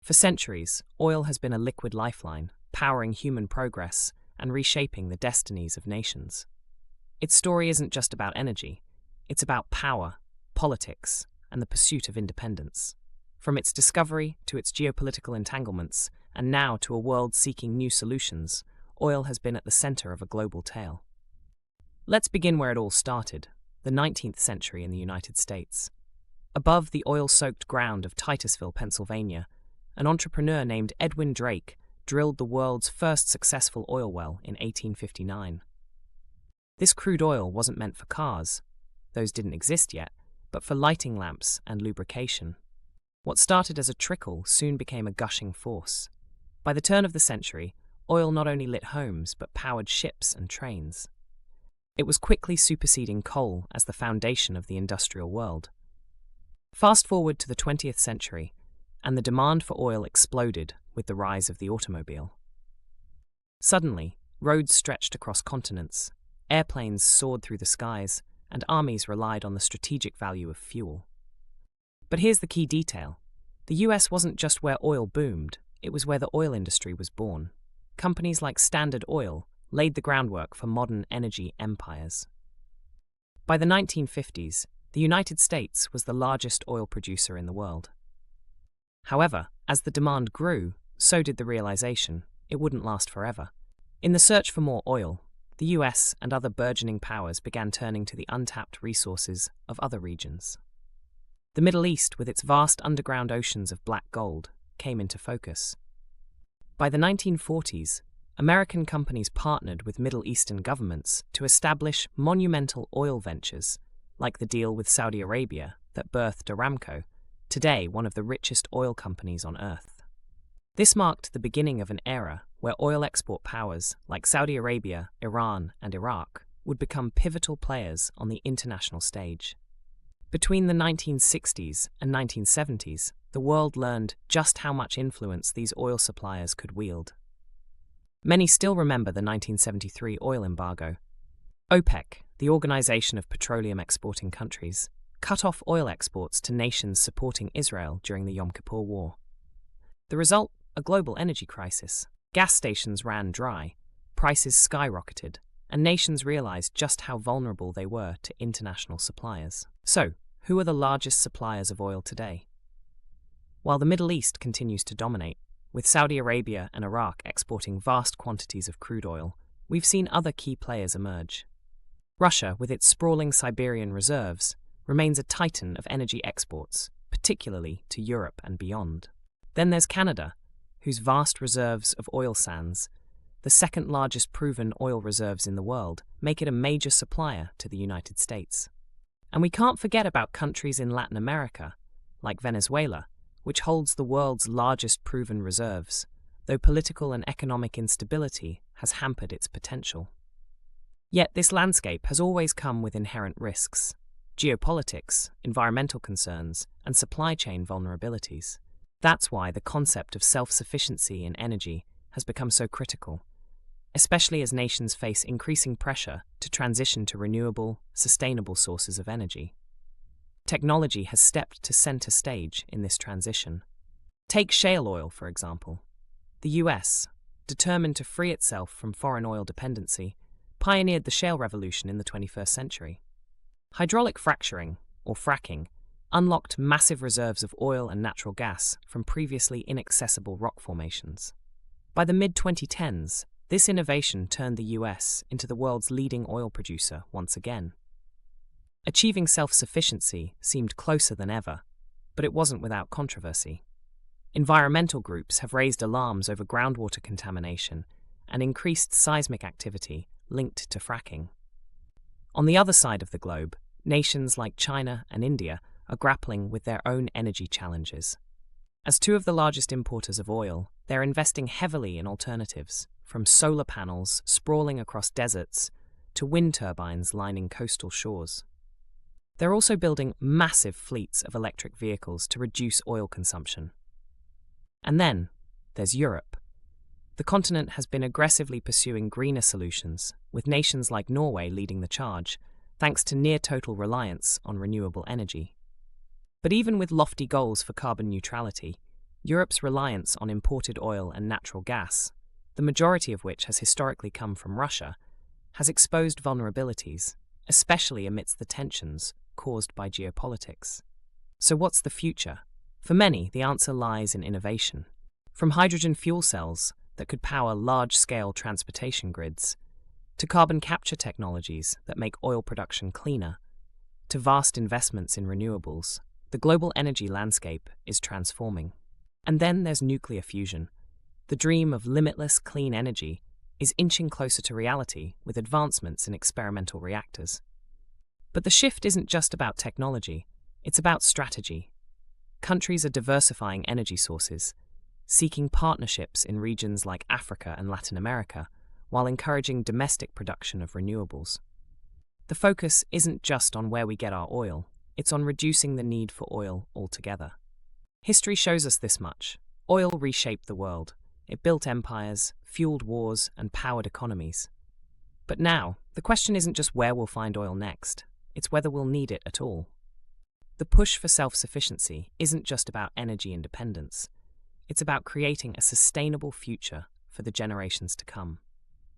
For centuries, oil has been a liquid lifeline, powering human progress and reshaping the destinies of nations. Its story isn't just about energy, it's about power, politics, and the pursuit of independence. From its discovery to its geopolitical entanglements, and now to a world seeking new solutions, oil has been at the center of a global tale. Let's begin where it all started, the 19th century in the United States. Above the oil-soaked ground of Titusville, Pennsylvania, an entrepreneur named Edwin Drake drilled the world's first successful oil well in 1859. This crude oil wasn't meant for cars, those didn't exist yet, but for lighting lamps and lubrication. What started as a trickle soon became a gushing force. By the turn of the century, oil not only lit homes but powered ships and trains. It was quickly superseding coal as the foundation of the industrial world. Fast forward to the 20th century, and the demand for oil exploded with the rise of the automobile. Suddenly, roads stretched across continents, airplanes soared through the skies, and armies relied on the strategic value of fuel. But here's the key detail. The US wasn't just where oil boomed, it was where the oil industry was born. Companies like Standard Oil laid the groundwork for modern energy empires. By the 1950s, the United States was the largest oil producer in the world. However, as the demand grew, so did the realization it wouldn't last forever. In the search for more oil, the US and other burgeoning powers began turning to the untapped resources of other regions. The Middle East, with its vast underground oceans of black gold, came into focus. By the 1940s, American companies partnered with Middle Eastern governments to establish monumental oil ventures, like the deal with Saudi Arabia that birthed Aramco, today one of the richest oil companies on Earth. This marked the beginning of an era where oil export powers like Saudi Arabia, Iran, and Iraq would become pivotal players on the international stage. Between the 1960s and 1970s, the world learned just how much influence these oil suppliers could wield. Many still remember the 1973 oil embargo. OPEC, the Organization of Petroleum Exporting Countries, cut off oil exports to nations supporting Israel during the Yom Kippur War. The result? A global energy crisis. Gas stations ran dry, prices skyrocketed, and nations realized just how vulnerable they were to international suppliers. So, who are the largest suppliers of oil today? While the Middle East continues to dominate, with Saudi Arabia and Iraq exporting vast quantities of crude oil, we've seen other key players emerge. Russia, with its sprawling Siberian reserves, remains a titan of energy exports, particularly to Europe and beyond. Then there's Canada, whose vast reserves of oil sands, the second largest proven oil reserves in the world, make it a major supplier to the United States. And we can't forget about countries in Latin America, like Venezuela, which holds the world's largest proven reserves, though political and economic instability has hampered its potential. Yet this landscape has always come with inherent risks: geopolitics, environmental concerns, and supply chain vulnerabilities. That's why the concept of self-sufficiency in energy has become so critical, especially as nations face increasing pressure to transition to renewable, sustainable sources of energy. Technology has stepped to center stage in this transition. Take shale oil, for example. The US, determined to free itself from foreign oil dependency, pioneered the shale revolution in the 21st century. Hydraulic fracturing, or fracking, unlocked massive reserves of oil and natural gas from previously inaccessible rock formations. By the mid-2010s, this innovation turned the US into the world's leading oil producer once again. Achieving self-sufficiency seemed closer than ever, but it wasn't without controversy. Environmental groups have raised alarms over groundwater contamination and increased seismic activity linked to fracking. On the other side of the globe, nations like China and India are grappling with their own energy challenges. As two of the largest importers of oil, they're investing heavily in alternatives, from solar panels sprawling across deserts to wind turbines lining coastal shores. They're also building massive fleets of electric vehicles to reduce oil consumption. And then, there's Europe. The continent has been aggressively pursuing greener solutions, with nations like Norway leading the charge, thanks to near-total reliance on renewable energy. But even with lofty goals for carbon neutrality, Europe's reliance on imported oil and natural gas, the majority of which has historically come from Russia, has exposed vulnerabilities, especially amidst the tensions caused by geopolitics. So what's the future? For many, the answer lies in innovation. From hydrogen fuel cells that could power large-scale transportation grids, to carbon capture technologies that make oil production cleaner, to vast investments in renewables, the global energy landscape is transforming. And then there's nuclear fusion. The dream of limitless clean energy is inching closer to reality with advancements in experimental reactors. But the shift isn't just about technology, it's about strategy. Countries are diversifying energy sources, seeking partnerships in regions like Africa and Latin America, while encouraging domestic production of renewables. The focus isn't just on where we get our oil, it's on reducing the need for oil altogether. History shows us this much. Oil reshaped the world. It built empires, fueled wars, and powered economies. But now, the question isn't just where we'll find oil next, it's whether we'll need it at all. The push for self-sufficiency isn't just about energy independence. It's about creating a sustainable future for the generations to come.